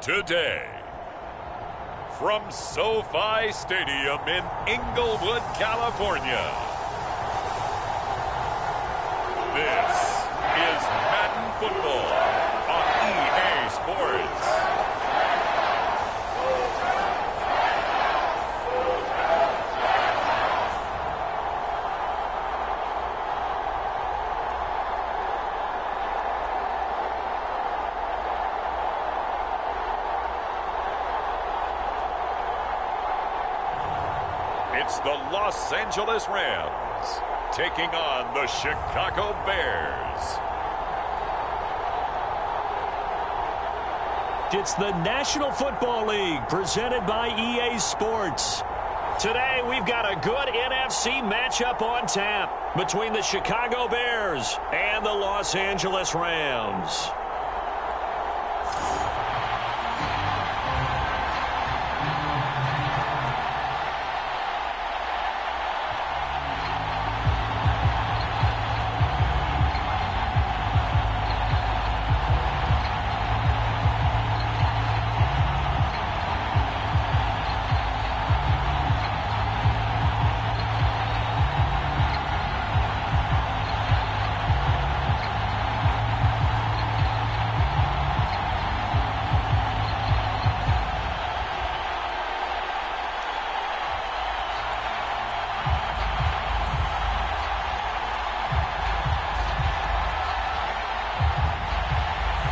today. From SoFi Stadium in Inglewood, California, this is Madden Football on EA Sports. It's the Los Angeles Rams taking on the Chicago Bears. It's the National Football League presented by EA Sports. Today we've got a good NFC matchup on tap between the Chicago Bears and the Los Angeles Rams.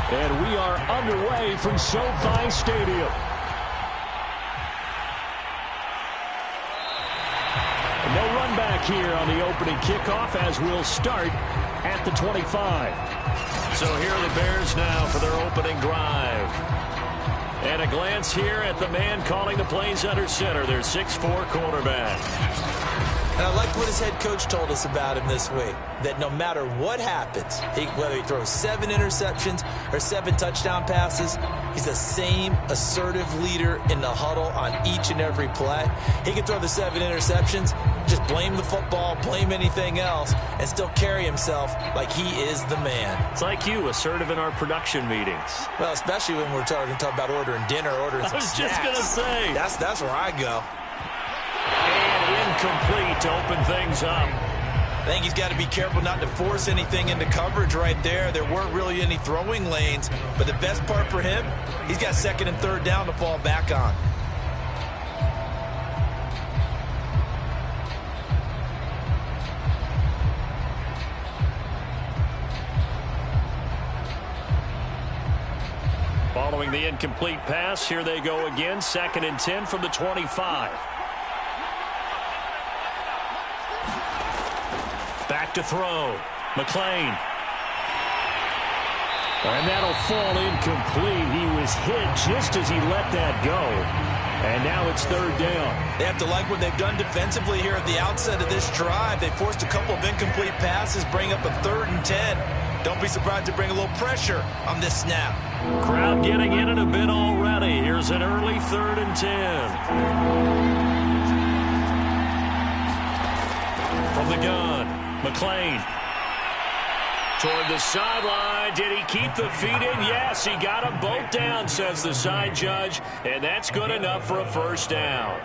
And we are underway from SoFi Stadium. No run back here on the opening kickoff as we'll start at the 25. So here are the Bears now for their opening drive. And a glance here at the man calling the plays under center, their 6'4" quarterback. And I like what his head coach told us about him this week, that no matter what happens, whether he throws 7 interceptions or 7 touchdown passes, he's the same assertive leader in the huddle on each and every play. He can throw the 7 interceptions, just blame the football, blame anything else, and still carry himself like he is the man. It's like you, assertive in our production meetings. Well, especially when we're talking about ordering dinner, ordering some snacks. I was just going to say. That's where I go. And incomplete to open things up. I think he's got to be careful not to force anything into coverage right there. There weren't really any throwing lanes, but the best part for him, he's got 2nd and 3rd down to fall back on. Following the incomplete pass, here they go again, 2nd and 10 from the 25. Back to throw. McLean. And that'll fall incomplete. He was hit just as he let that go. And now it's 3rd down. They have to like what they've done defensively here at the outset of this drive. They forced a couple of incomplete passes, bring up a 3rd and 10. Don't be surprised to bring a little pressure on this snap. Crowd getting in it a bit already. Here's an early 3rd and 10. From the gun, McLean. Toward the sideline. Did he keep the feet in? Yes, he got them both down, says the side judge. And that's good enough for a 1st down.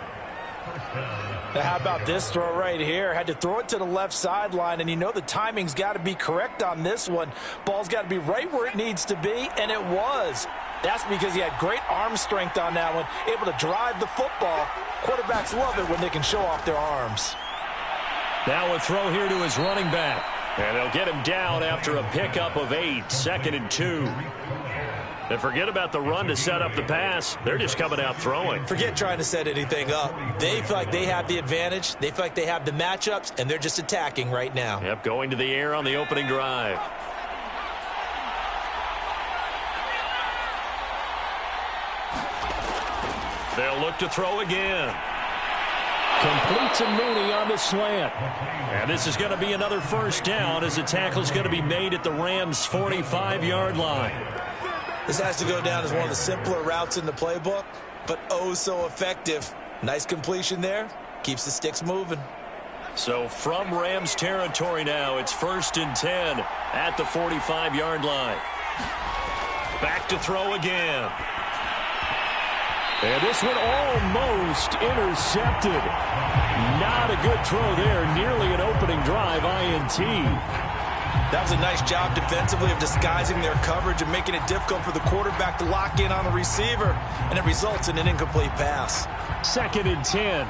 Now, how about this throw right here? Had to throw it to the left sideline, and you know the timing's got to be correct on this one. Ball's got to be right where it needs to be, and it was. That's because he had great arm strength on that one, able to drive the football. Quarterbacks love it when they can show off their arms. Now a throw here to his running back. And they'll get him down after a pickup of 8, 2nd and 2. And forget about the run to set up the pass. They're just coming out throwing. Forget trying to set anything up. They feel like they have the advantage. They feel like they have the matchups, and they're just attacking right now. Yep, going to the air on the opening drive. They'll look to throw again. Completes a Mooney on the slant. And this is going to be another 1st down as the tackle's going to be made at the Rams' 45-yard line. This has to go down as one of the simpler routes in the playbook, but oh so effective. Nice completion there. Keeps the sticks moving. So from Rams territory now, it's 1st and 10 at the 45-yard line. Back to throw again. And this one almost intercepted. Not a good throw there. Nearly an opening drive INT. That was a nice job defensively of disguising their coverage and making it difficult for the quarterback to lock in on the receiver. And it results in an incomplete pass. 2nd and 10.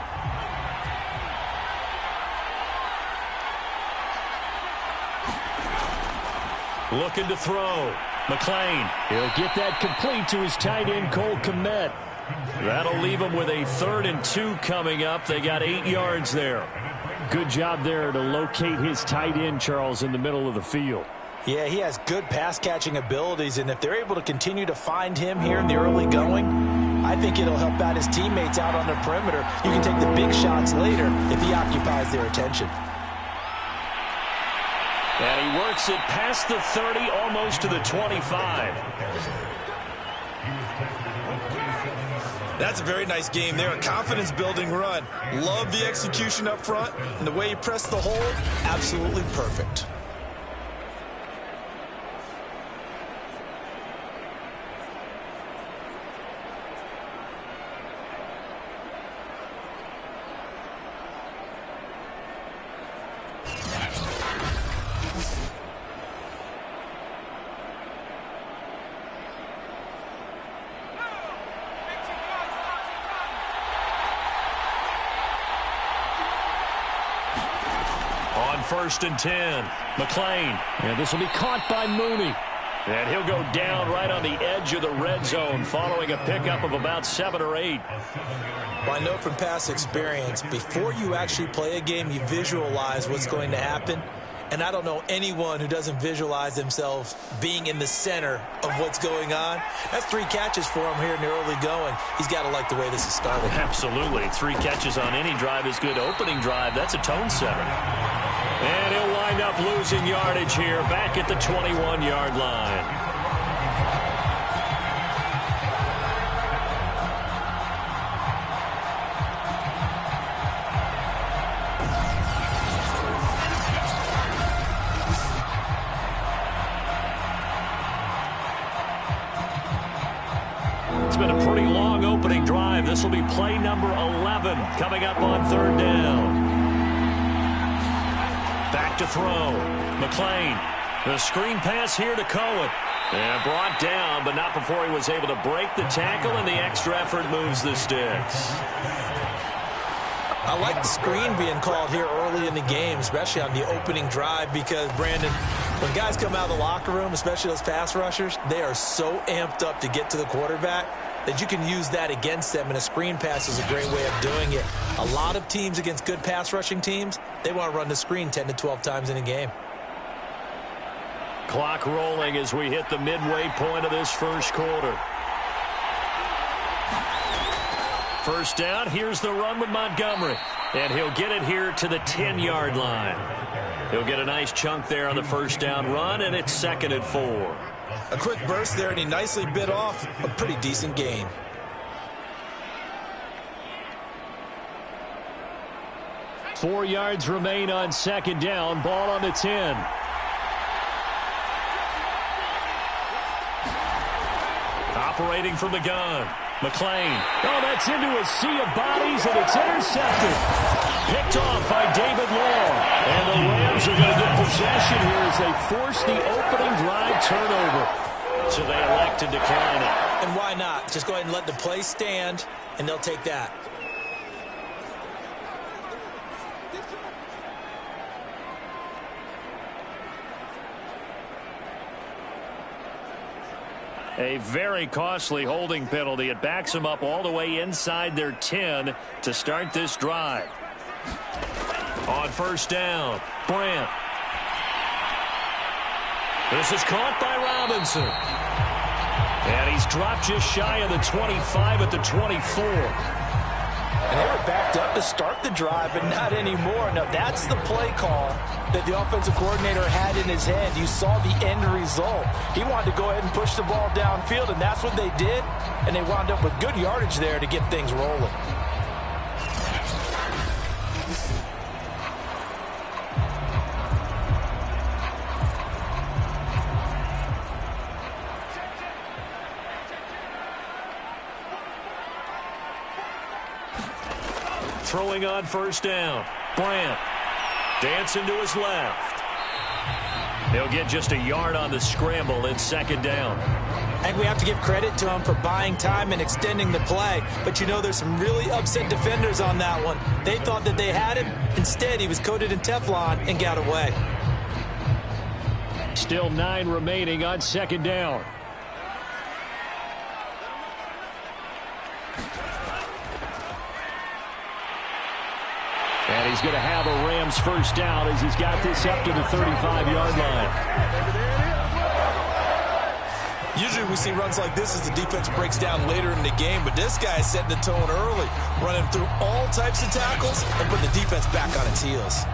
Looking to throw. McLean. He'll get that complete to his tight end, Cole Kmet. That'll leave him with a 3rd and 2 coming up. They got 8 yards there. Good job there to locate his tight end, Charles, in the middle of the field. Yeah, he has good pass-catching abilities, and if they're able to continue to find him here in the early going, I think it'll help out his teammates out on the perimeter. You can take the big shots later if he occupies their attention. And he works it past the 30, almost to the 25. That's a very nice game there, a confidence-building run. Love the execution up front, and the way he pressed the hole, absolutely perfect. On 1st and 10, McLean. And this will be caught by Mooney. And he'll go down right on the edge of the red zone following a pickup of about 7 or 8. Well, I know from past experience, before you actually play a game, you visualize what's going to happen. And I don't know anyone who doesn't visualize themselves being in the center of what's going on. That's 3 catches for him here in the early going. He's got to like the way this is starting. Absolutely. 3 catches on any drive is good. Opening drive, that's a tone setter. And he'll wind up losing yardage here back at the 21-yard line. It's been a pretty long opening drive. This will be play number 11 coming up on 3rd down. Back to throw. McLean. The screen pass here to Cohen. And brought down, but not before he was able to break the tackle, and the extra effort moves the sticks. I like the screen being called here early in the game, especially on the opening drive, because, Brandon, when guys come out of the locker room, especially those pass rushers, they are so amped up to get to the quarterback that you can use that against them, and a screen pass is a great way of doing it. A lot of teams against good pass rushing teams, they want to run the screen 10 to 12 times in a game. Clock rolling as we hit the midway point of this first quarter. 1st down, here's the run with Montgomery. And he'll get it here to the 10-yard line. He'll get a nice chunk there on the 1st down run, and it's 2nd and 4. A quick burst there, and he nicely bit off a pretty decent gain. Four yards remain on 2nd down. Ball on the 10. Operating from the gun. McLean. Oh, that's into a sea of bodies, and it's intercepted. Picked off by David Long. And the Rams are going to get possession here as they force the opening drive turnover. So they elect to decline it. And why not? Just go ahead and let the play stand, and they'll take that. A very costly holding penalty. It backs them up all the way inside their 10 to start this drive. On 1st down, Brandt. This is caught by Robinson. And he's dropped just shy of the 25 at the 24. And they were backed up to start the drive, but not anymore. Now, that's the play call that the offensive coordinator had in his head. You saw the end result. He wanted to go ahead and push the ball downfield, and that's what they did. And they wound up with good yardage there to get things rolling. throwing on first down. Brandt dancing to his left. He'll get just a yard on the scramble in second down. I think we have to give credit to him for buying time and extending the play. But you know, there's some really upset defenders on that one. They thought that they had him. Instead, he was coated in Teflon and got away. Still 9 remaining on second down. And he's going to have a Rams first down as he's got this up to the 35-yard line. Usually we see runs like this as the defense breaks down later in the game, but this guy is setting the tone early, running through all types of tackles and putting the defense back on its heels.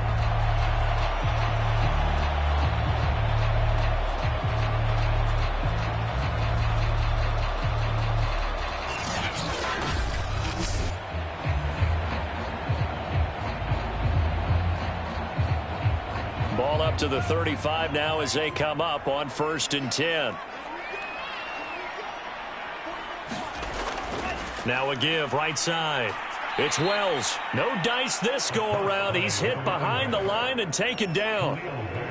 Ball up to the 35 now as they come up on 1st and 10. Now a give right side. It's Wells. No dice this go-around. He's hit behind the line and taken down.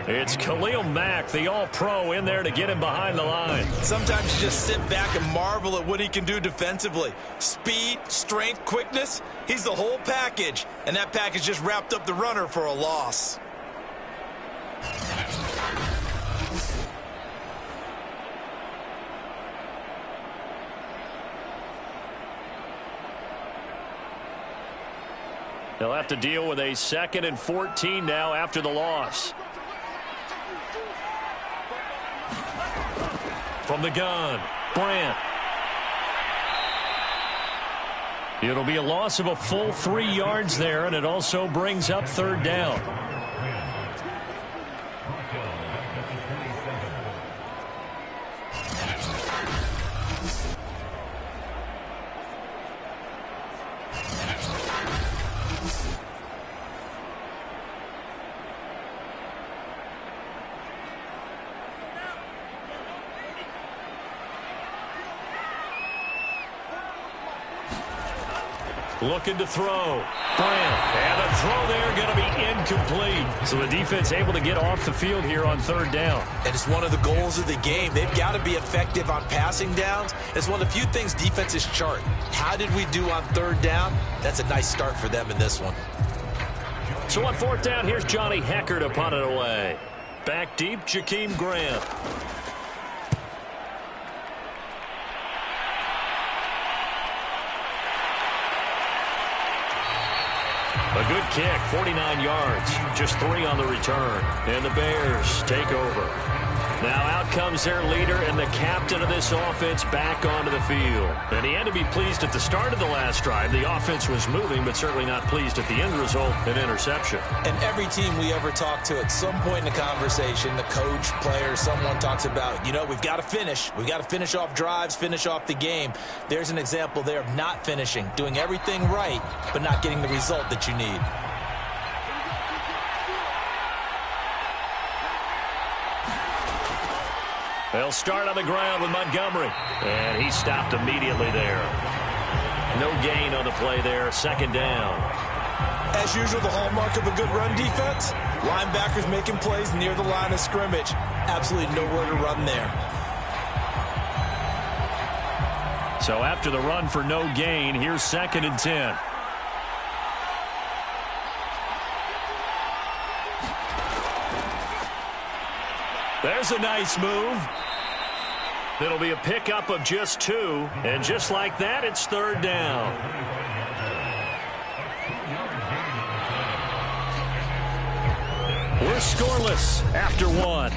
It's Khalil Mack, the all-pro, in there to get him behind the line. Sometimes you just sit back and marvel at what he can do defensively. Speed, strength, quickness. He's the whole package. And that package just wrapped up the runner for a loss. They'll have to deal with a 2nd and 14 now after the loss. From the gun, Brandt. It'll be a loss of a full 3 yards there, and it also brings up 3rd down. Looking to throw. Brandt. And the throw there going to be incomplete. So the defense able to get off the field here on 3rd down. And it's one of the goals of the game. They've got to be effective on passing downs. It's one of the few things defenses chart. How did we do on 3rd down? That's a nice start for them in this one. So on 4th down, here's Johnny Hecker to punt it away. Back deep, Jakeem Grant. A good kick, 49 yards, just 3 on the return. And the Bears take over. Now out comes their leader and the captain of this offense back onto the field. And he had to be pleased at the start of the last drive. The offense was moving, but certainly not pleased at the end result, an interception. And every team we ever talk to at some point in the conversation, the coach, player, someone talks about, you know, we've got to finish. We've got to finish off drives, finish off the game. There's an example there of not finishing, doing everything right, but not getting the result that you need. They'll start on the ground with Montgomery. And he stopped immediately there. No gain on the play there. 2nd down. As usual, the hallmark of a good run defense, linebackers making plays near the line of scrimmage. Absolutely nowhere to run there. So after the run for no gain, here's 2nd and 10. There's a nice move. It'll be a pickup of just 2. And just like that, it's 3rd down. We're scoreless after 1.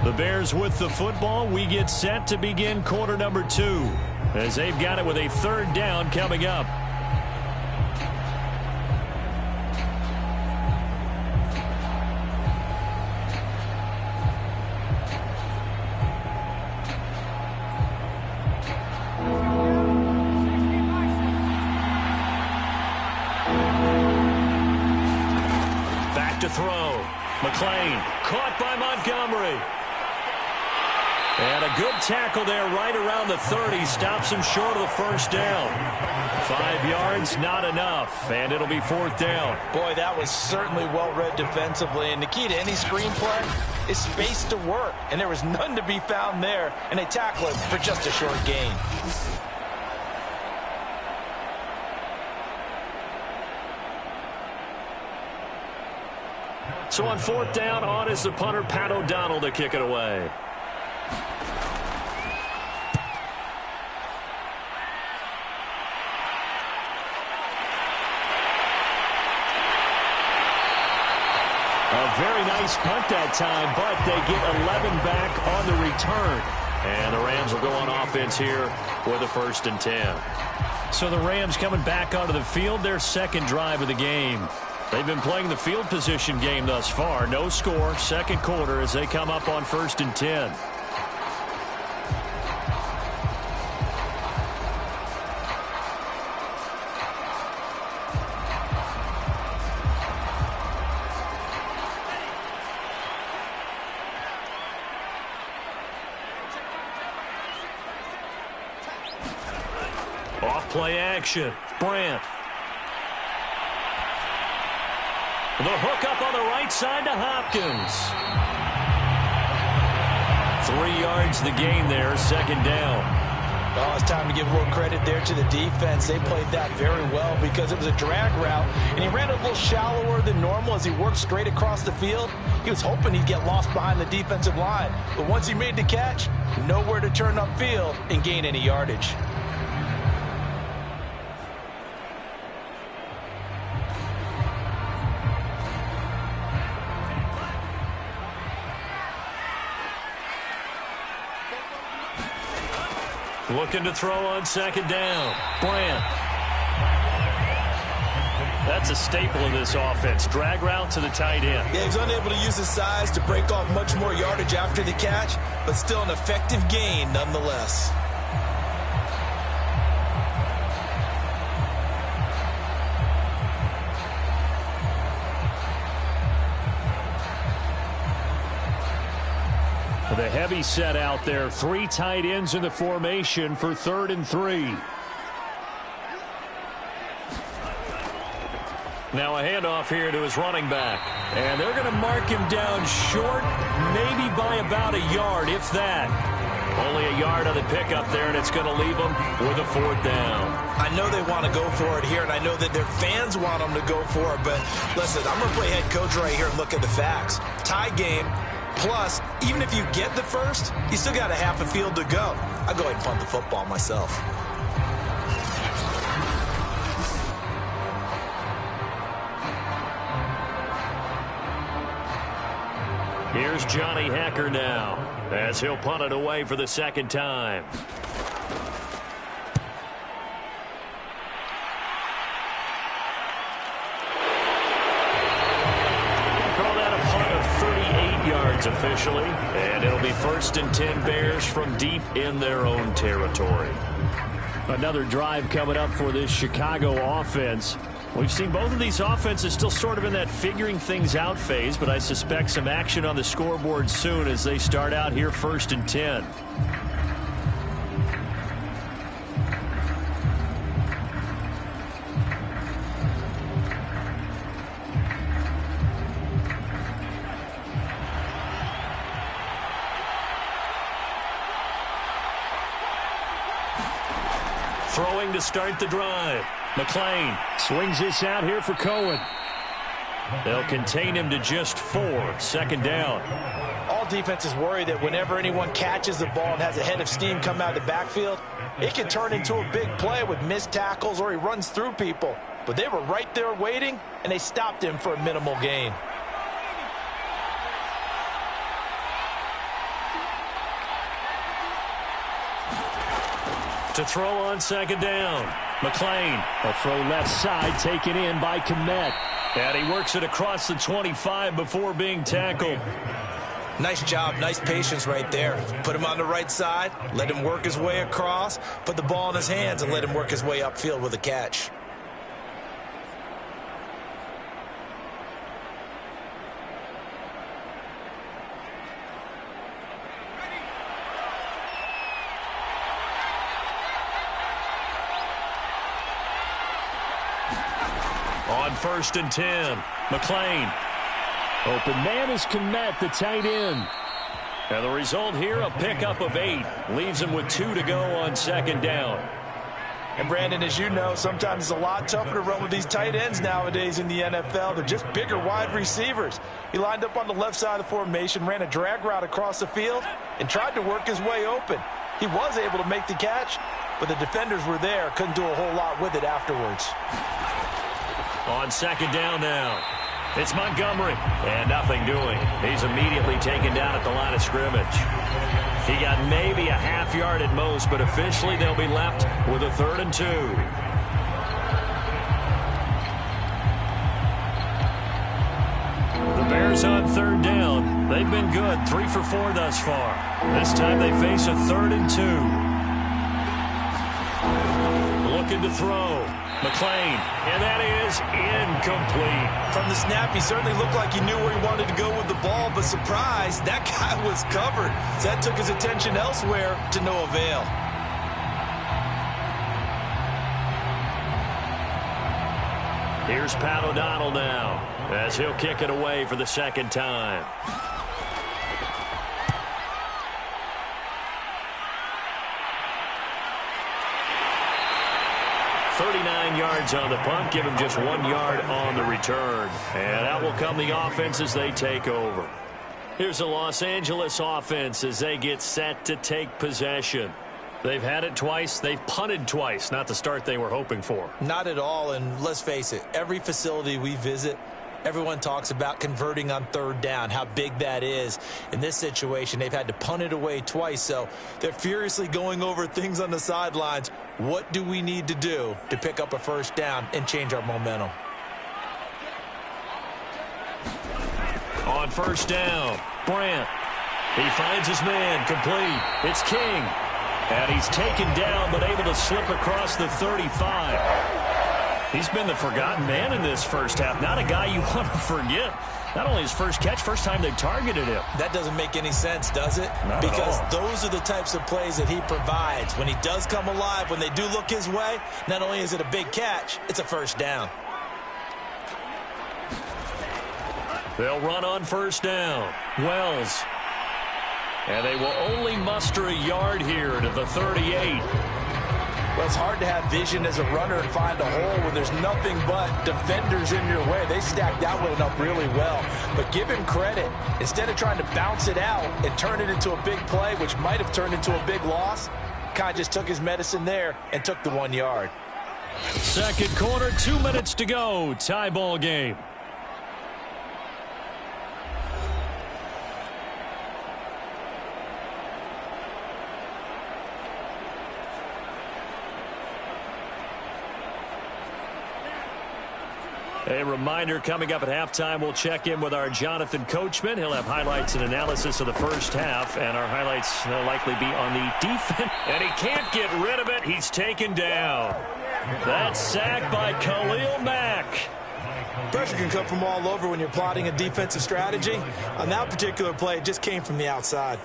The Bears with the football. We get set to begin quarter number 2 as they've got it with a 3rd down coming up. Back to throw. McLean caught by Montgomery. And a good tackle there right around the 30. Stops him short of the first down. 5 yards, not enough. And it'll be 4th down. Boy, that was certainly well-read defensively. And the key to any screenplay is space to work. And there was none to be found there. And they tackle it for just a short gain. So on 4th down, on is the punter, Pat O'Donnell, to kick it away. A very nice punt that time, but they get 11 back on the return. And the Rams will go on offense here with a 1st and 10. So the Rams coming back onto the field, their second drive of the game. They've been playing the field position game thus far. No score, second quarter as they come up on 1st and 10. Off play action. Brandt. The hook up on the right side to Hopkins. 3 yards the gain there, 2nd down. Oh, it's time to give a little credit there to the defense. They played that very well because it was a drag route, and he ran a little shallower than normal as he worked straight across the field. He was hoping he'd get lost behind the defensive line, but once he made the catch, nowhere to turn upfield and gain any yardage. Looking to throw on 2nd down. Brandt. That's a staple of this offense. Drag route to the tight end. Yeah, he's unable to use his size to break off much more yardage after the catch, but still an effective gain nonetheless. The heavy set out there. 3 tight ends in the formation for 3rd and 3. Now a handoff here to his running back. And they're going to mark him down short, maybe by about a yard, if that. Only a yard on the pickup there, and it's going to leave them with a 4th down. I know they want to go for it here, and I know that their fans want them to go for it. But listen, I'm going to play head coach right here and look at the facts. Tie game. Plus, even if you get the first, you still got a half a field to go. I'll go ahead and punt the football myself. Here's Johnny Hacker now as he'll punt it away for the 2nd time. Officially, and it'll be 1st and 10 Bears from deep in their own territory. Another drive coming up for this Chicago offense. We've seen both of these offenses still sort of in that figuring things out phase, but I suspect some action on the scoreboard soon as they start out here 1st and 10. Throwing to start the drive. McClain swings this out here for Cohen. They'll contain him to just 4. 2nd down. All defenses worry that whenever anyone catches the ball and has a head of steam come out of the backfield, it can turn into a big play with missed tackles or he runs through people. But they were right there waiting, and they stopped him for a minimal gain. To throw on 2nd down. McClain, a throw left side taken in by Kmet. And he works it across the 25 before being tackled. Nice job, nice patience right there. Put him on the right side, let him work his way across, put the ball in his hands, and let him work his way upfield with a catch. 1st and 10. McClain. Open man is Kmet, the tight end. And the result here, a pickup of 8. Leaves him with 2 to go on 2nd down. And, Brandon, as you know, sometimes it's a lot tougher to run with these tight ends nowadays in the NFL. They're just bigger wide receivers. He lined up on the left side of the formation, ran a drag route across the field, and tried to work his way open. He was able to make the catch, but the defenders were there. Couldn't do a whole lot with it afterwards. On 2nd down now, it's Montgomery, and nothing doing. He's immediately taken down at the line of scrimmage. He got maybe a half yard at most, but officially they'll be left with a 3rd and 2. The Bears on 3rd down. They've been good, 3 for 4 thus far. This time they face a 3rd and 2. Looking to throw. McClain, and that is incomplete. From the snap, he certainly looked like he knew where he wanted to go with the ball, but surprise, that guy was covered. So that took his attention elsewhere to no avail. Here's Pat O'Donnell now, as he'll kick it away for the 2nd time. 39 yards on the punt, give him just 1 yard on the return. And out will come the offense as they take over. Here's the Los Angeles offense as they get set to take possession. They've had it twice. They've punted twice. Not the start they were hoping for. Not at all, and let's face it, every facility we visit, everyone talks about converting on 3rd down, how big that is. In this situation, they've had to punt it away twice, so they're furiously going over things on the sidelines. What do we need to do to pick up a 1st down and change our momentum? On 1st down, Brandt. He finds his man, complete. It's King. And he's taken down, but able to slip across the 35. He's been the forgotten man in this first half. Not a guy you want to forget. Not only his first catch, first time they've targeted him. That doesn't make any sense, does it? Not because at all. Those are the types of plays that he provides. When he does come alive, when they do look his way, not only is it a big catch, it's a 1st down. They'll run on 1st down. Wells. And they will only muster a yard here to the 38. Well, it's hard to have vision as a runner and find a hole when there's nothing but defenders in your way. They stacked that one up really well. But give him credit. Instead of trying to bounce it out and turn it into a big play, which might have turned into a big loss, kind of just took his medicine there and took the 1 yard. 2nd quarter, 2 minutes to go. Tie ball game. A reminder, coming up at halftime, we'll check in with our Jonathan Coachman. He'll have highlights and analysis of the first half, and our highlights will likely be on the defense. And he can't get rid of it. He's taken down. That's sacked by Khalil Mack. Pressure can come from all over when you're plotting a defensive strategy. On that particular play, it just came from the outside.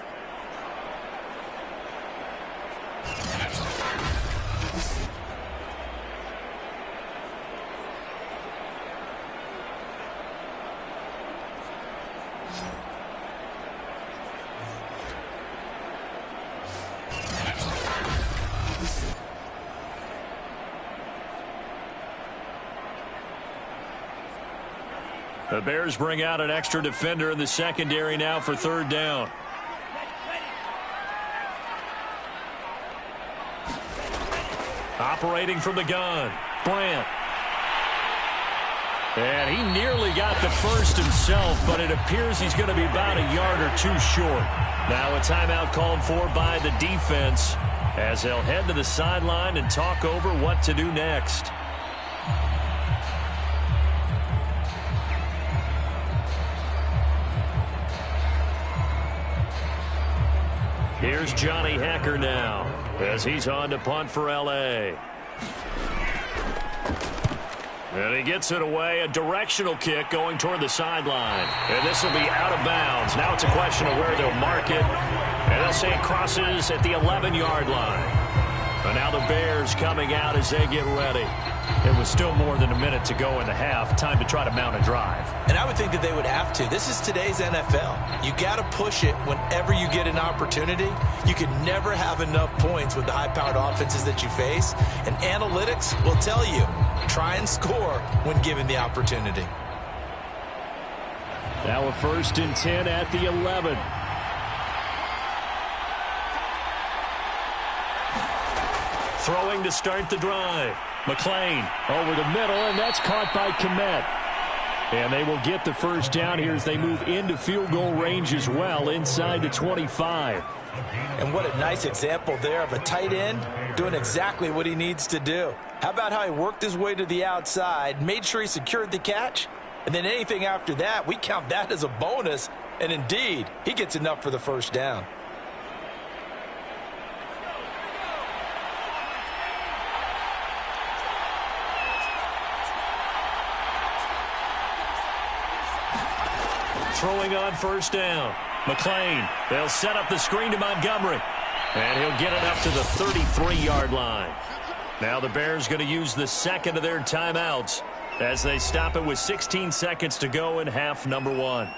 The Bears bring out an extra defender in the secondary now for 3rd down. Operating from the gun, Brandt. And he nearly got the first himself, but it appears he's going to be about a yard or 2 short. Now a timeout called for by the defense as they'll head to the sideline and talk over what to do next. Here's Johnny Hecker now as he's on to punt for L.A. And he gets it away, a directional kick going toward the sideline. And this will be out of bounds. Now it's a question of where they'll mark it. And they'll say it crosses at the 11-yard line. But now the Bears coming out as they get ready. It was still more than a minute to go in the half. Time to try to mount a drive. And I would think that they would have to. This is today's NFL. You got to push it whenever you get an opportunity. You can never have enough points with the high-powered offenses that you face. And analytics will tell you, try and score when given the opportunity. Now a 1st and 10 at the 11. Throwing to start the drive. McLean over the middle, and that's caught by Kmet. And they will get the first down here as they move into field goal range as well, inside the 25. And what a nice example there of a tight end doing exactly what he needs to do. How about how he worked his way to the outside, made sure he secured the catch, and then anything after that, we count that as a bonus. And indeed, he gets enough for the first down. Throwing on first down. McLean, they'll set up the screen to Montgomery. And he'll get it up to the 33-yard line. Now the Bears going to use the second of their timeouts as they stop it with 16 seconds to go in half number 1.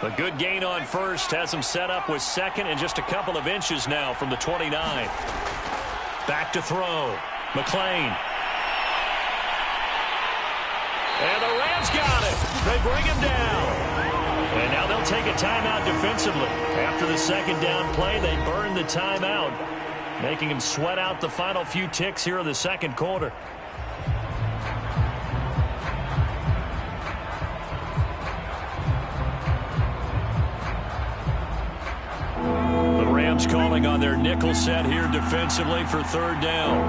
A good gain on first has them set up with second and just a couple of inches now from the 29. Back to throw. McLean. And the Rams got it. They bring him down. And now they'll take a timeout defensively. After the second down play, they burn the timeout, making him sweat out the final few ticks here in the second quarter. Calling on their nickel set here defensively for third down.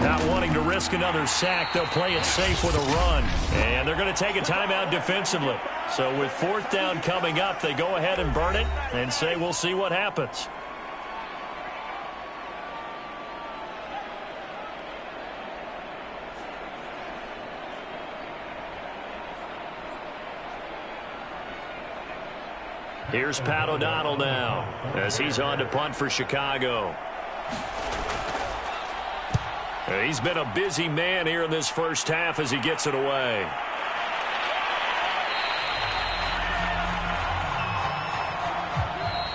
Not wanting to risk another sack, they'll play it safe with a run. And they're going to take a timeout defensively. So with fourth down coming up, they go ahead and burn it and say we'll see what happens. Here's Pat O'Donnell now as he's on to punt for Chicago. He's been a busy man here in this first half as he gets it away.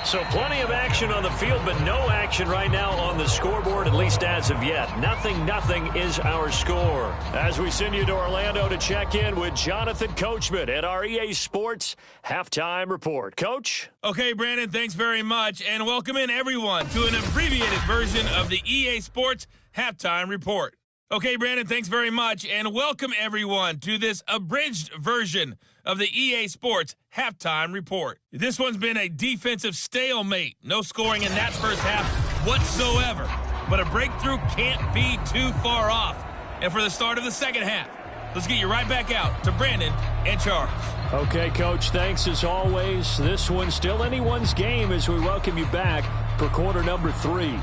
So plenty of action on the field, but no action right now on the scoreboard, at least as of yet. 0-0 is our score. As we send you to Orlando to check in with Jonathan Coachman at our EA Sports Halftime Report. Coach? Okay, Brandon, thanks very much, and welcome in everyone to an abbreviated version of the EA Sports Halftime Report. Okay, Brandon, thanks very much, and welcome everyone to this abridged version of the EA Sports Halftime Report. This one's been a defensive stalemate. No scoring in that first half whatsoever. But a breakthrough can't be too far off. And for the start of the second half, let's get you right back out to Brandon and Charles. Okay, Coach, thanks as always. This one's still anyone's game as we welcome you back for quarter number 3.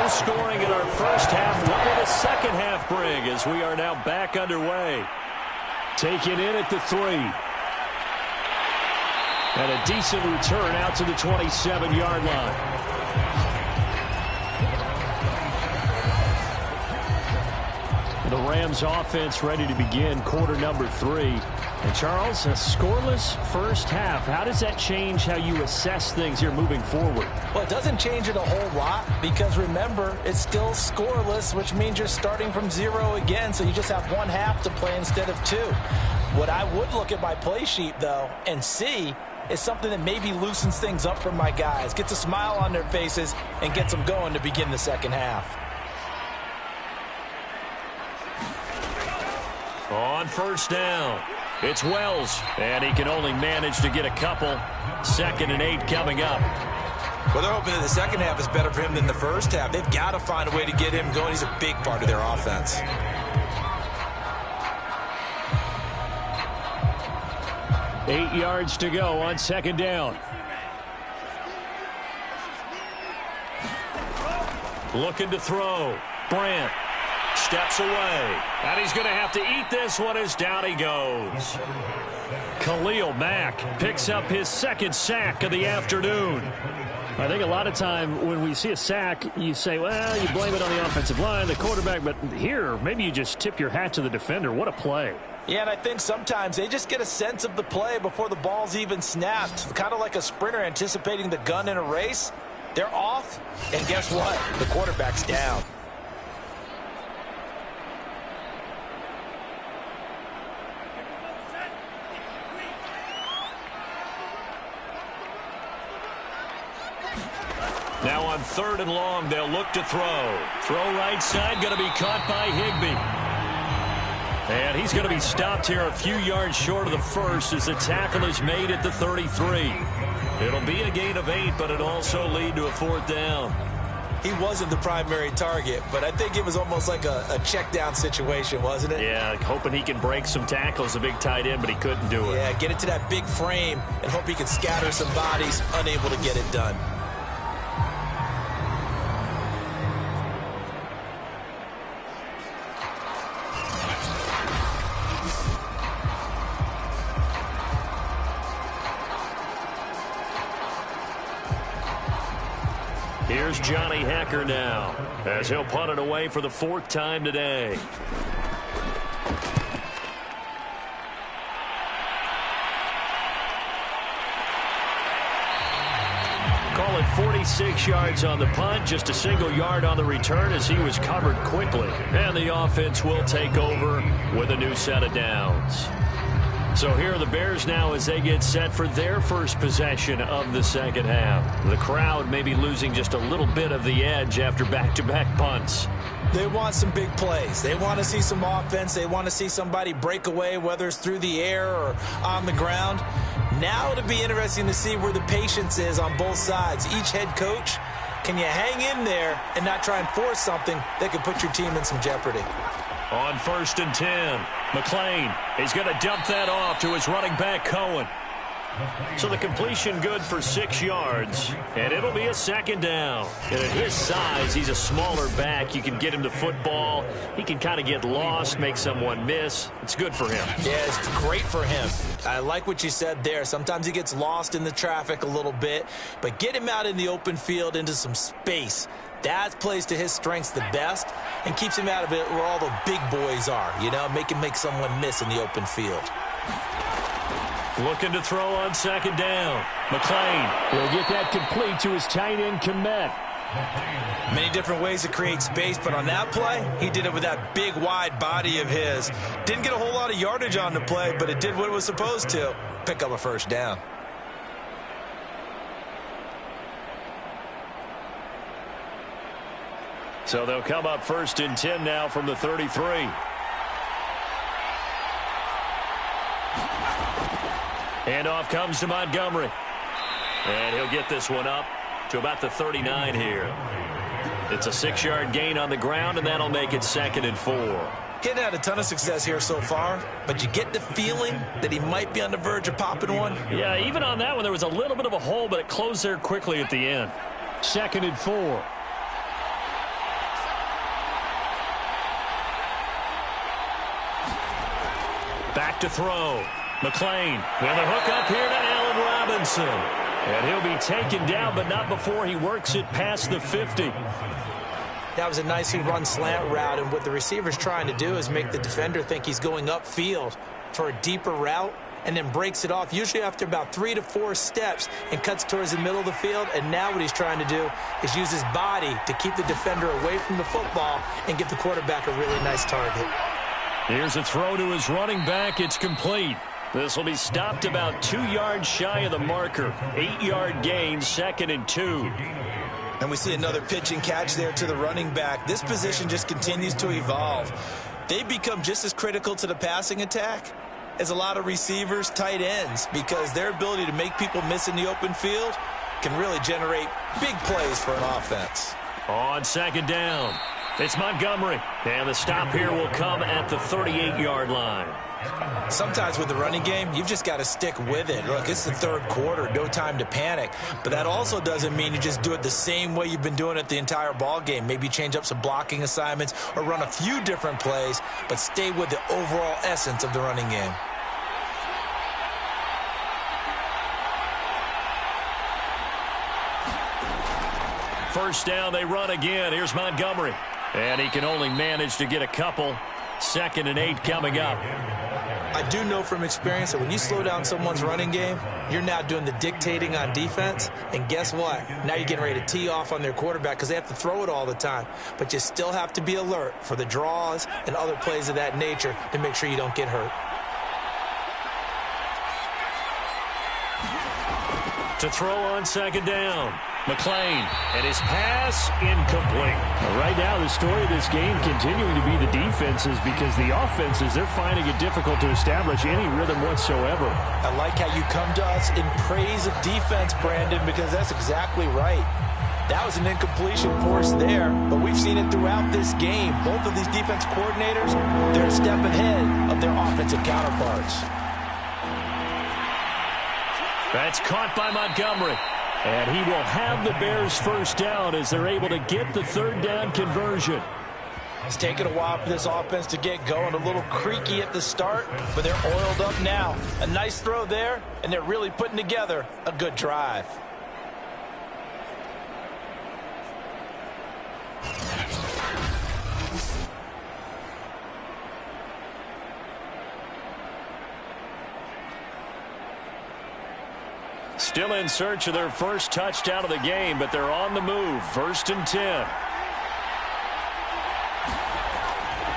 Scoring in our first half. What will the second half bring as we are now back underway? Taken in at the 3. And a decent return out to the 27-yard line. The Rams offense ready to begin quarter number 3. And Charles, a scoreless first half. How does that change how you assess things here moving forward? Well, it doesn't change it a whole lot because, remember, it's still scoreless, which means you're starting from 0 again, so you just have one half to play instead of 2. What I would look at my play sheet, though, and see is something that maybe loosens things up for my guys, gets a smile on their faces, and gets them going to begin the second half. On first down, it's Wells, and he can only manage to get a couple. 2nd and 8 coming up. Well, they're hoping that the second half is better for him than the first half. They've got to find a way to get him going. He's a big part of their offense. Eight yards to go on 2nd down. Looking to throw. Brandt steps away. And he's going to have to eat this one as down he goes. Khalil Mack picks up his 2nd sack of the afternoon. I think a lot of time when we see a sack, you say, well, you blame it on the offensive line, the quarterback. But here, maybe you just tip your hat to the defender. What a play. Yeah, and I think sometimes they just get a sense of the play before the ball's even snapped. Kind of like a sprinter anticipating the gun in a race. They're off, and guess what? The quarterback's down. Now on 3rd and long, they'll look to throw. Throw right side, going to be caught by Higbee. And he's going to be stopped here a few yards short of the first as the tackle is made at the 33. It'll be a gain of 8, but it'll also lead to a 4th down. He wasn't the primary target, but I think it was almost like a check down situation, wasn't it? Yeah, hoping he can break some tackles, a big tight end, but he couldn't do it. Yeah, get it to that big frame and hope he can scatter some bodies, unable to get it done. Here's Johnny Hecker now, as he'll punt it away for the 4th time today. Call it 46 yards on the punt, just a single yard on the return as he was covered quickly. And the offense will take over with a new set of downs. So here are the Bears now as they get set for their first possession of the 2nd half. The crowd may be losing just a little bit of the edge after back-to-back punts. They want some big plays. They want to see some offense. They want to see somebody break away, whether it's through the air or on the ground. Now it'll be interesting to see where the patience is on both sides. Each head coach, can you hang in there and not try and force something that could put your team in some jeopardy? On 1st and 10, McClain, he's going to dump that off to his running back, Cohen. So the completion good for 6 yards, and it'll be a 2nd down. And at his size, he's a smaller back. You can get him the football. He can kind of get lost, make someone miss. It's good for him. Yeah, it's great for him. I like what you said there. Sometimes he gets lost in the traffic a little bit, but get him out in the open field into some space. That plays to his strengths the best and keeps him out of it where all the big boys are, you know, make someone miss in the open field. Looking to throw on 2nd down. McClain will get that complete to his tight end, Kmet. Many different ways to create space, but on that play, he did it with that big, wide body of his. Didn't get a whole lot of yardage on the play, but it did what it was supposed to. Pick up a 1st down. So they'll come up 1st and 10 now from the 33. And off comes to Montgomery. And he'll get this one up to about the 39 here. It's a 6-yard gain on the ground, and that'll make it 2nd and 4. He hadn't had a ton of success here so far, but you get the feeling that he might be on the verge of popping one. Yeah, even on that one, there was a little bit of a hole, but it closed there quickly at the end. 2nd and 4. Back to throw. McClain with a hook up here to Allen Robinson. And he'll be taken down, but not before he works it past the 50. That was a nicely run slant route, and what the receiver's trying to do is make the defender think he's going upfield for a deeper route and then breaks it off, usually after about 3 to 4 steps, and cuts towards the middle of the field. And now what he's trying to do is use his body to keep the defender away from the football and give the quarterback a really nice target. Here's a throw to his running back. It's complete. This will be stopped about 2 yards shy of the marker. 8-yard gain, 2nd and 2. And we see another pitch and catch there to the running back. This position just continues to evolve. they become just as critical to the passing attack as a lot of receivers, tight ends, because their ability to make people miss in the open field can really generate big plays for an offense. On second down, it's Montgomery. And the stop here will come at the 38-yard line. Sometimes with the running game, you've just got to stick with it. Look, it's the third quarter, no time to panic. But that also doesn't mean you just do it the same way you've been doing it the entire ball game. Maybe change up some blocking assignments or run a few different plays, but stay with the overall essence of the running game. First down, they run again. Here's Montgomery. And he can only manage to get a couple. 2nd and 8 coming up. I do know from experience that when you slow down someone's running game, you're now doing the dictating on defense. And guess what? Now you're getting ready to tee off on their quarterback because they have to throw it all the time. But you still have to be alert for the draws and other plays of that nature to make sure you don't get hurt. To throw on second down. McClain, and his pass incomplete. Right now, the story of this game continuing to be the defenses, because the offenses, they're finding it difficult to establish any rhythm whatsoever. I like how you come to us in praise of defense, Brandon, because that's exactly right. That was an incompletion force there, but we've seen it throughout this game. Both of these defense coordinators, they're a step ahead of their offensive counterparts. That's caught by Montgomery. And he will have the Bears first down as they're able to get the third down conversion. It's taken a while for this offense to get going. A little creaky at the start, but they're oiled up now. A nice throw there, and they're really putting together a good drive. Still in search of their first touchdown of the game, but they're on the move. 1st and 10.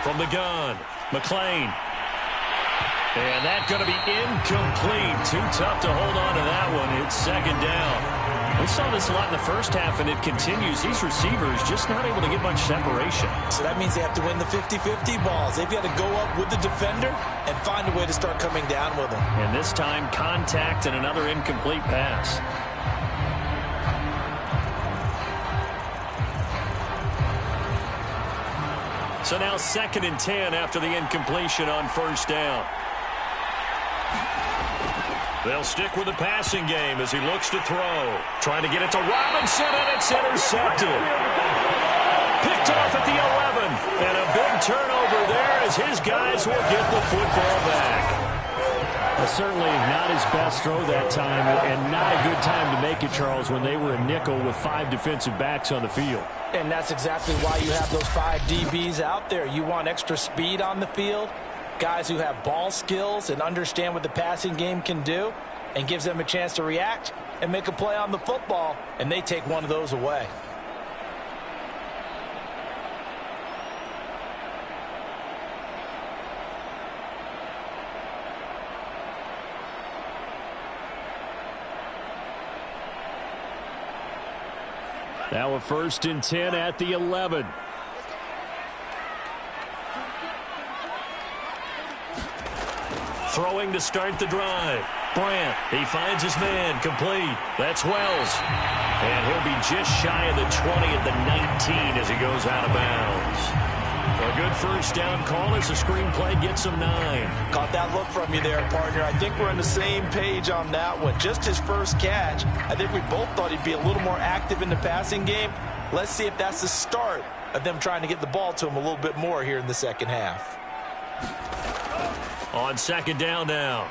From the gun, McClain. And that's going to be incomplete. Too tough to hold on to that one. It's 2nd down. We saw this a lot in the first half, and it continues. These receivers just not able to get much separation. So that means they have to win the 50-50 balls. They've got to go up with the defender and find a way to start coming down with them. And this time, contact and another incomplete pass. So now 2nd and 10 after the incompletion on 1st down. They'll stick with the passing game as he looks to throw. Trying to get it to Robinson, and it's intercepted. Picked off at the 11. And a big turnover there as his guys will get the football back. Certainly not his best throw that time, and not a good time to make it, Charles, when they were a nickel with 5 defensive backs on the field. And that's exactly why you have those 5 DBs out there. You want extra speed on the field, guys who have ball skills and understand what the passing game can do, and gives them a chance to react and make a play on the football, and they take one of those away. Now a 1st and 10 at the 11. Throwing to start the drive. Brandt, he finds his man, complete. That's Wells. And he'll be just shy of the 20 at the 19 as he goes out of bounds. A good first down call as the screenplay gets him 9. Caught that look from you there, partner. I think we're on the same page on that one. Just his first catch. I think we both thought he'd be a little more active in the passing game. Let's see if that's the start of them trying to get the ball to him a little bit more here in the second half. On 2nd down now,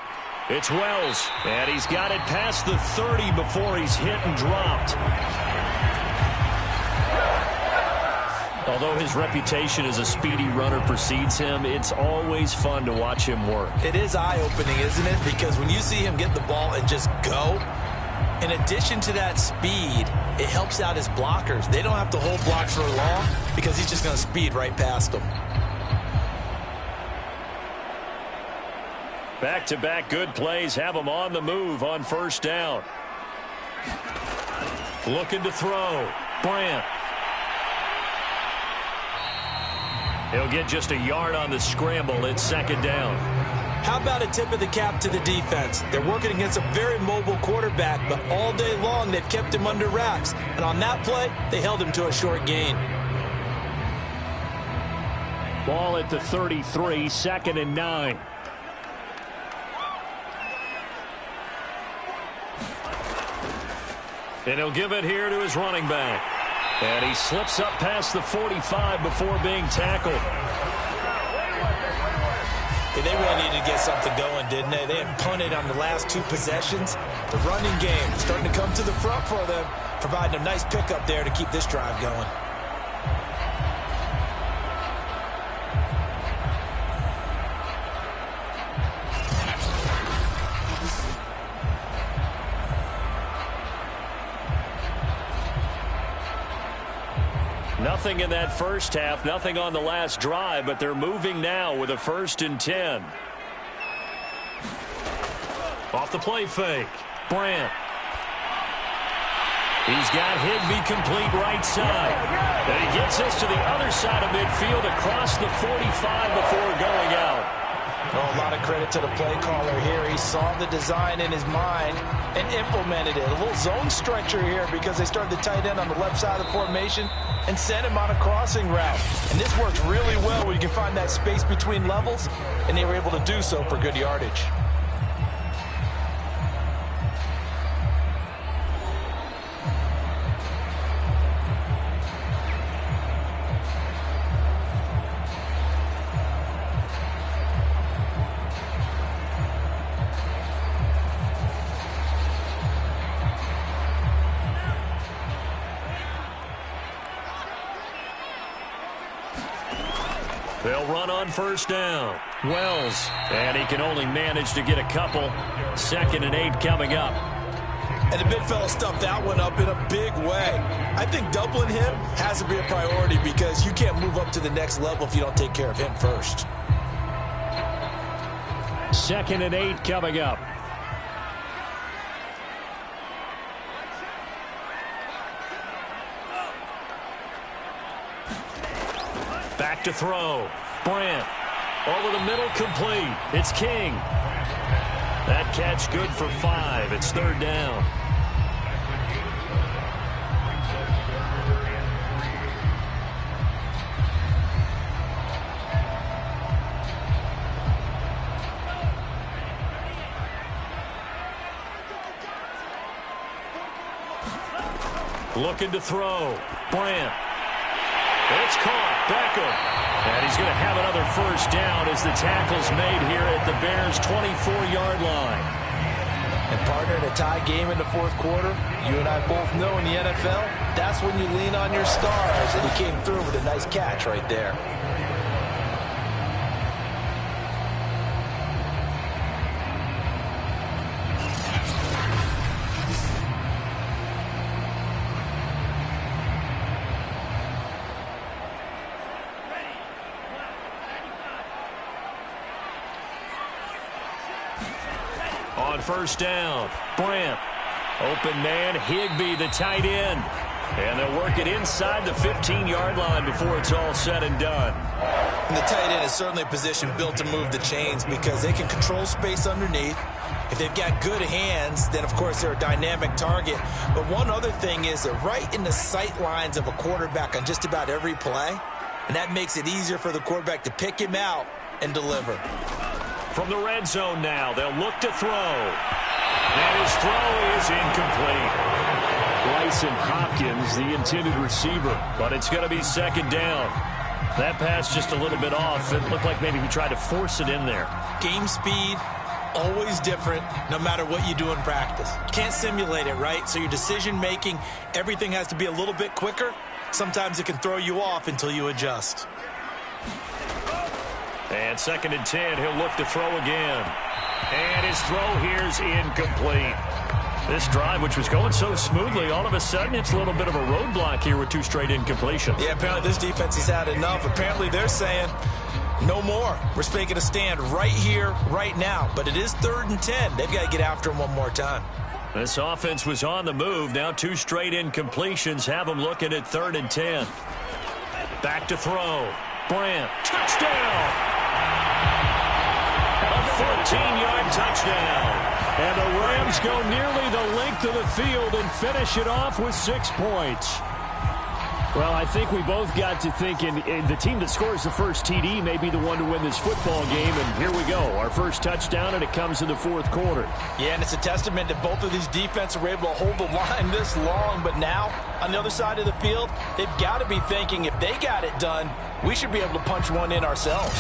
it's Wells. And he's got it past the 30 before he's hit and dropped. Although his reputation as a speedy runner precedes him, it's always fun to watch him work. It is eye-opening, isn't it? Because when you see him get the ball and just go, in addition to that speed, it helps out his blockers. They don't have to hold blocks for long because he's just going to speed right past them. Back-to-back good plays have him on the move on 1st down. Looking to throw. Brandt. He'll get just a yard on the scramble. It's second down. How about a tip of the cap to the defense? They're working against a very mobile quarterback, but all day long they've kept him under wraps. And on that play, they held him to a short gain. Ball at the 33, 2nd and 9. And he'll give it here to his running back. And he slips up past the 45 before being tackled. They really needed to get something going, didn't they? They had punted on the last 2 possessions. The running game starting to come to the front for them, providing a nice pickup there to keep this drive going. Nothing in that first half, nothing on the last drive, but they're moving now with a 1st and 10. Off the play fake. Brandt. He's got Higbee complete right side. And he gets us to the other side of midfield across the 45 before going out. Oh, a lot of credit to the play caller here. He saw the design in his mind and implemented it. A little zone stretcher here because they started the tight end on the left side of the formation and sent him on a crossing route. And this works really well where you can find that space between levels, and they were able to do so for good yardage. They'll run on 1st down. Wells. And he can only manage to get a couple. 2nd and 8 coming up. And the big fella stuffed that one up in a big way. I think doubling him has to be a priority because you can't move up to the next level if you don't take care of him first. 2nd and 8 coming up. Back to throw. Brandt. Over the middle, complete. It's King. That catch good for 5. It's 3rd down. Looking to throw. Brandt. It's caught. Beckham. And he's going to have another 1st down as the tackle's made here at the Bears' 24-yard line. And partner, in a tie game in the 4th quarter, you and I both know in the NFL, that's when you lean on your stars. And he came through with a nice catch right there. On 1st down, Brandt. Open man, Higbee, the tight end. And they'll work it inside the 15-yard line before it's all said and done. And the tight end is certainly a position built to move the chains because they can control space underneath. If they've got good hands, then, of course, they're a dynamic target. But one other thing is they're right in the sight lines of a quarterback on just about every play. And that makes it easier for the quarterback to pick him out and deliver. From the red zone now, they'll look to throw. And his throw is incomplete. Bryson Hopkins, the intended receiver. But it's going to be 2nd down. That pass just a little bit off. It looked like maybe he tried to force it in there. Game speed, always different, no matter what you do in practice. Can't simulate it, right? So your decision-making, everything has to be a little bit quicker. Sometimes it can throw you off until you adjust. And 2nd and 10, he'll look to throw again. And his throw here's incomplete. This drive, which was going so smoothly, all of a sudden it's a little bit of a roadblock here with 2 straight incompletions. Yeah, apparently this defense has had enough. Apparently they're saying no more. We're making a stand right here, right now. But it is 3rd and 10. They've got to get after him one more time. This offense was on the move. Now 2 straight incompletions have them looking at 3rd and 10. Back to throw. Brandt, touchdown! A 14-yard touchdown. And the Rams go nearly the length of the field and finish it off with 6 points. Well, I think we both got to thinking the team that scores the first TD may be the one to win this football game. And here we go, our first touchdown, and it comes in the fourth quarter. Yeah, and it's a testament that both of these defenses were able to hold the line this long. But now, on the other side of the field, they've got to be thinking if they got it done, we should be able to punch one in ourselves.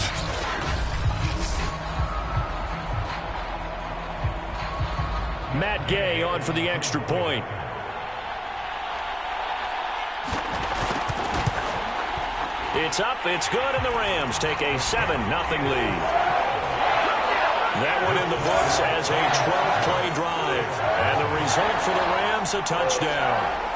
Matt Gay on for the extra point. It's up, it's good, and the Rams take a 7-0 lead. That one in the books as a 12-play drive. And the result for the Rams, a touchdown.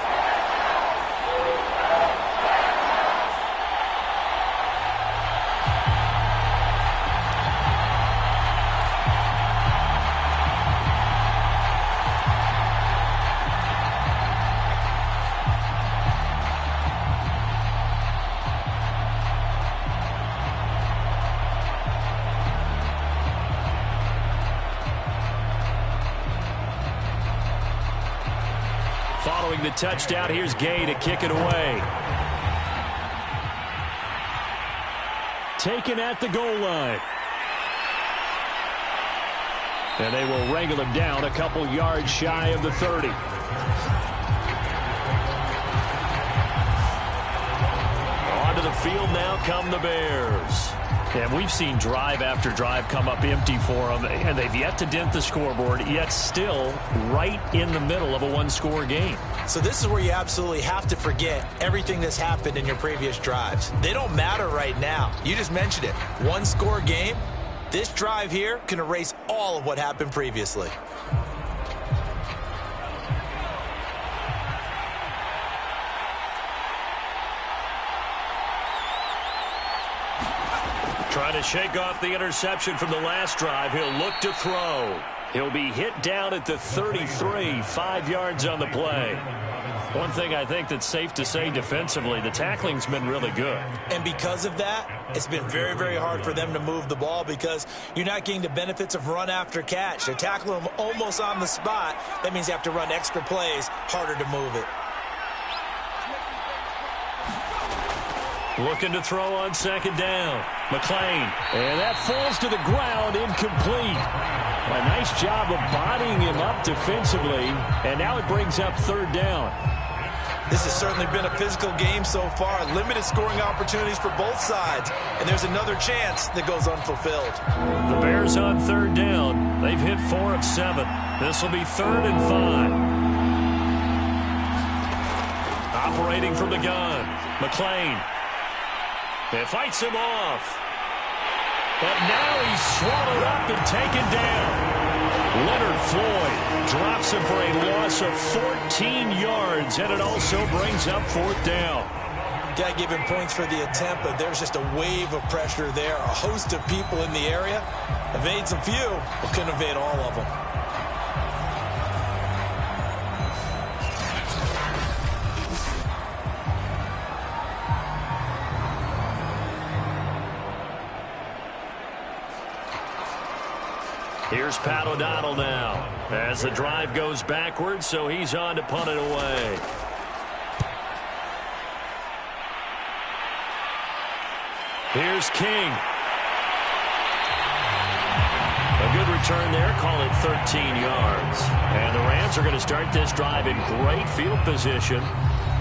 Following the touchdown, here's Gay to kick it away. Taken at the goal line. And they will wrangle him down a couple yards shy of the 30. Onto the field now come the Bears. And we've seen drive after drive come up empty for them, and they've yet to dent the scoreboard, yet still right in the middle of a one-score game. So this is where you absolutely have to forget everything that's happened in your previous drives. They don't matter right now. You just mentioned it. One-score game. This drive here can erase all of what happened previously. Trying to shake off the interception from the last drive. He'll look to throw. He'll be hit down at the 33, 5 yards on the play. One thing I think that's safe to say defensively, the tackling's been really good. And because of that, it's been very, very hard for them to move the ball because you're not getting the benefits of run after catch. They're tackling them almost on the spot. That means you have to run extra plays, harder to move it. Looking to throw on second down. McLean. And that falls to the ground, incomplete. A nice job of bodying him up defensively. And now it brings up third down. This has certainly been a physical game so far. Limited scoring opportunities for both sides. And there's another chance that goes unfulfilled. The Bears on third down. They've hit 4 of 7. This will be 3rd and 5. Operating from the gun. McLean. It fights him off. But now he's swallowed up and taken down. Leonard Floyd drops him for a loss of 14 yards, and it also brings up 4th down. Got to give him points for the attempt, but there's just a wave of pressure there. A host of people in the area. Evades a few, but couldn't evade all of them. Here's Pat O'Donnell now as the drive goes backwards, so he's on to punt it away. Here's King. A good return there, call it 13 yards. And the Rams are going to start this drive in great field position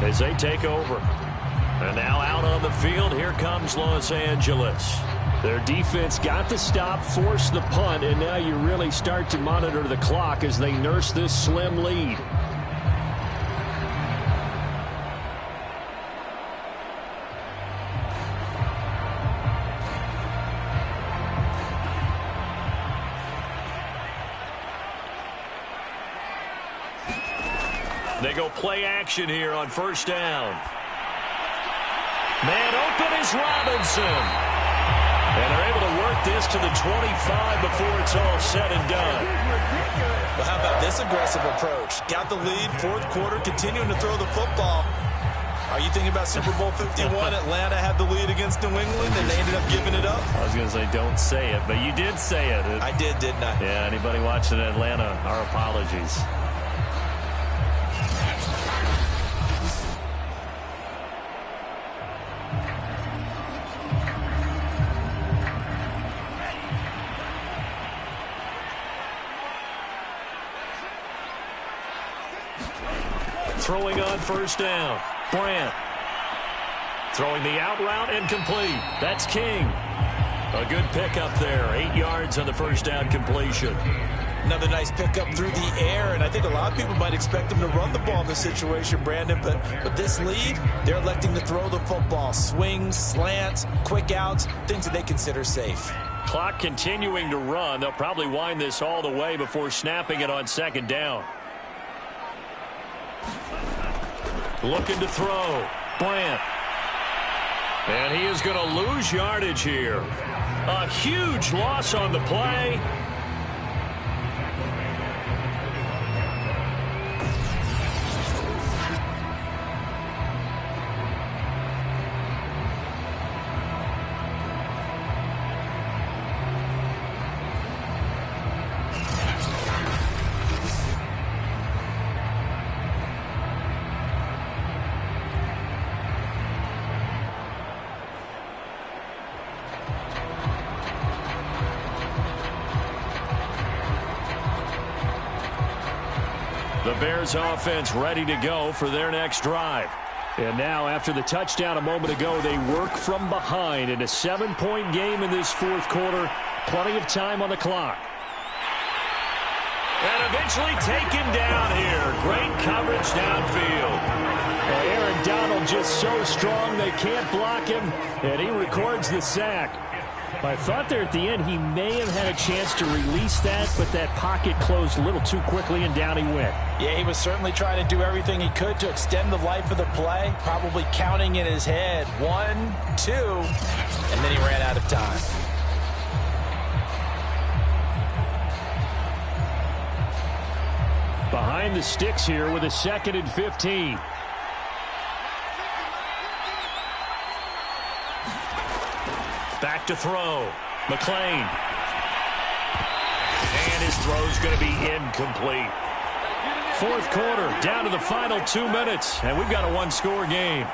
as they take over. And now out on the field, here comes Los Angeles. Their defense got the stop, forced the punt, and now you really start to monitor the clock as they nurse this slim lead. They go play action here on first down. Man open is Robinson. And they're able to work this to the 25 before it's all said and done. Well, how about this aggressive approach? Got the lead, 4th quarter, continuing to throw the football. Are you thinking about Super Bowl 51? Atlanta had the lead against New England, and they ended up giving it up? I was going to say don't say it, but you did say it. I did, didn't I? Yeah, anybody watching Atlanta, our apologies. Throwing on first down. Brandt. Throwing the out route and complete. That's King. A good pickup there. 8 yards on the first down completion. Another nice pickup through the air, and I think a lot of people might expect him to run the ball in this situation, Brandon, but with this lead, they're electing to throw the football. Swings, slants, quick outs, things that they consider safe. Clock continuing to run. They'll probably wind this all the way before snapping it on second down. Looking to throw. Brandt. And he is going to lose yardage here. A huge loss on the play. The Bears offense ready to go for their next drive. And now after the touchdown a moment ago, they work from behind in a 7-point game in this fourth quarter. Plenty of time on the clock. And eventually taken down here. Great coverage downfield. Aaron Donald just so strong they can't block him, and he records the sack. I thought there at the end he may have had a chance to release that, but that pocket closed a little too quickly, and down he went. Yeah, he was certainly trying to do everything he could to extend the life of the play, probably counting in his head 1, 2, and then he ran out of time. Behind the sticks here with a 2nd and 15. Back to throw. McLean. And his throw's going to be incomplete. Fourth quarter, down to the final 2 minutes, and we've got a one-score game.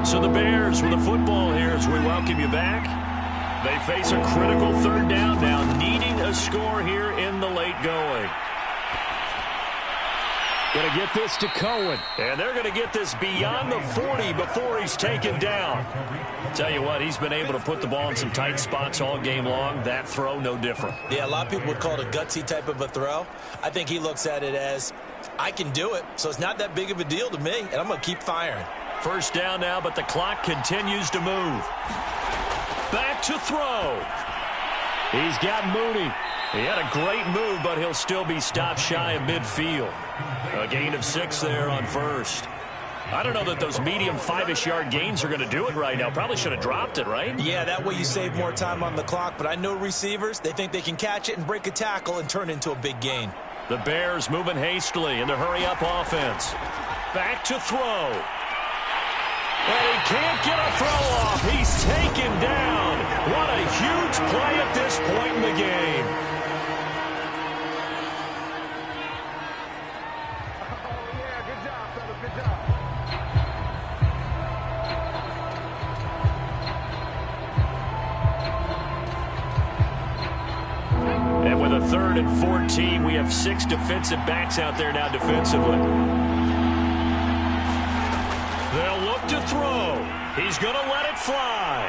So the Bears with the football here as we welcome you back. They face a critical third down now, needing a score here in the late going. Going to get this to Cohen. And they're going to get this beyond the 40 before he's taken down. Tell you what, he's been able to put the ball in some tight spots all game long. That throw, no different. Yeah, a lot of people would call it a gutsy type of a throw. I think he looks at it as, I can do it, so it's not that big of a deal to me, and I'm going to keep firing. First down now, but the clock continues to move. Back to throw. He's got Mooney. He had a great move, but he'll still be stopped shy of midfield. A gain of 6 there on first. I don't know that those medium 5-ish yard gains are going to do it right now. Probably should have dropped it, right? Yeah, that way you save more time on the clock, but I know receivers, they think they can catch it and break a tackle and turn it into a big gain. The Bears moving hastily in the hurry-up offense. Back to throw. And he can't get a throw off. He's taken down. What a huge play at this point in the game. And with a 3rd and 14, we have 6 defensive backs out there now defensively. They'll look to throw. He's going to let it fly.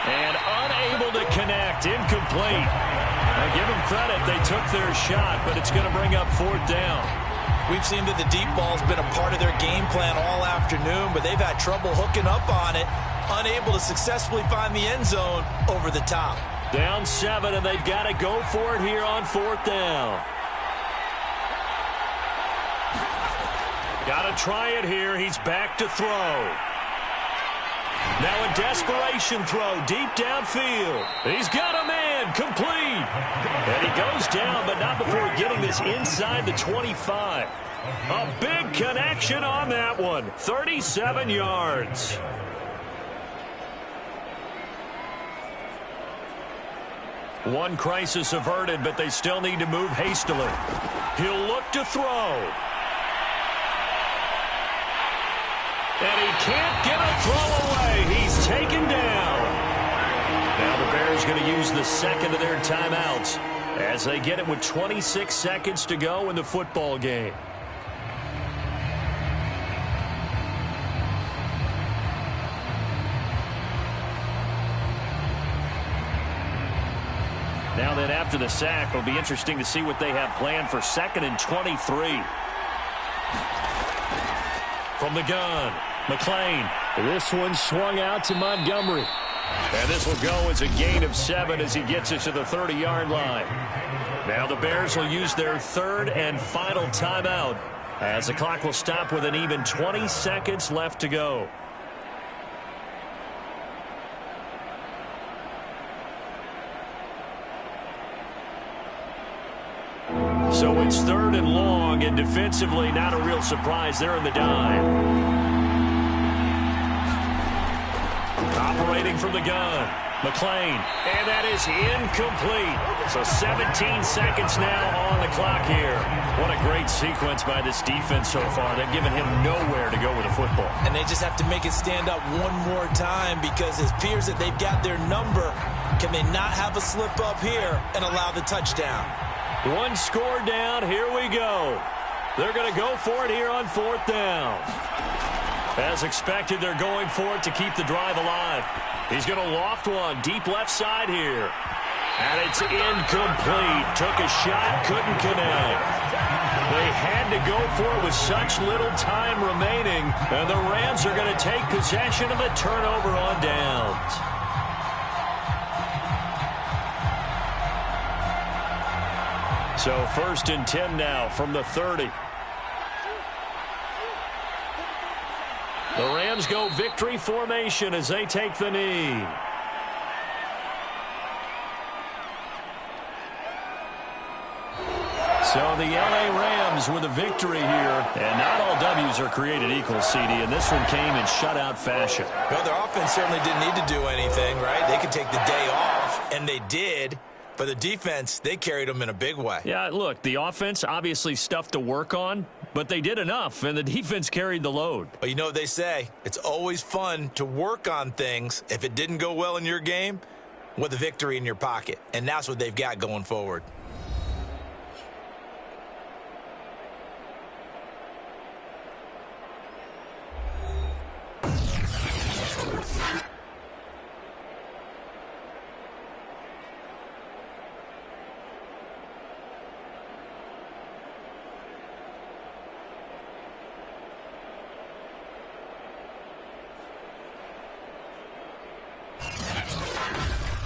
And unable to connect. Incomplete. I give them credit. They took their shot, but it's going to bring up 4th down. We've seen that the deep ball's been a part of their game plan all afternoon, but they've had trouble hooking up on it. Unable to successfully find the end zone over the top. Down 7, and they've got to go for it here on 4th down. Got to try it here. He's back to throw. Now a desperation throw deep downfield. He's got a man. again, complete. And he goes down, but not before getting this inside the 25. A big connection on that one. 37 yards. One crisis averted, but they still need to move hastily. He'll look to throw. And he can't get a throw away. He's taken down. Now the Bears going to use the second of their timeouts as they get it with 26 seconds to go in the football game. Now then, after the sack, it'll be interesting to see what they have planned for 2nd and 23. From the gun, McLean. This one swung out to Montgomery. And this will go as a gain of 7 as he gets it to the 30-yard line. Now the Bears will use their 3rd and final timeout as the clock will stop with an even 20 seconds left to go. So it's 3rd and long, and defensively not a real surprise. They're in the dime. Operating from the gun, McLean, and that is incomplete. So 17 seconds now on the clock here. What a great sequence by this defense so far. They've given him nowhere to go with the football. And they just have to make it stand up one more time because it appears that they've got their number. Can they not have a slip up here and allow the touchdown? One score down. Here we go. They're going to go for it here on 4th down. As expected, they're going for it to keep the drive alive. He's going to loft one deep left side here. And it's incomplete. Took a shot, couldn't connect. They had to go for it with such little time remaining. And the Rams are going to take possession of a turnover on downs. So 1st and 10 now from the 30. The Rams go victory formation as they take the knee. So the LA Rams with a victory here. And not all W's are created equal, CD, and this one came in shutout fashion. Well, their offense certainly didn't need to do anything, right? They could take the day off, and they did. For the defense, they carried them in a big way. Yeah, look, the offense, obviously stuff to work on, but they did enough, and the defense carried the load. Well, you know what they say. It's always fun to work on things if it didn't go well in your game with a victory in your pocket, and that's what they've got going forward.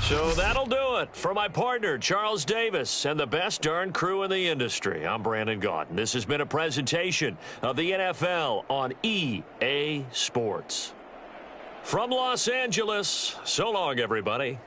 So that'll do it for my partner, Charles Davis, and the best darn crew in the industry. I'm Brandon Gaudin. This has been a presentation of the NFL on EA Sports. From Los Angeles, so long, everybody.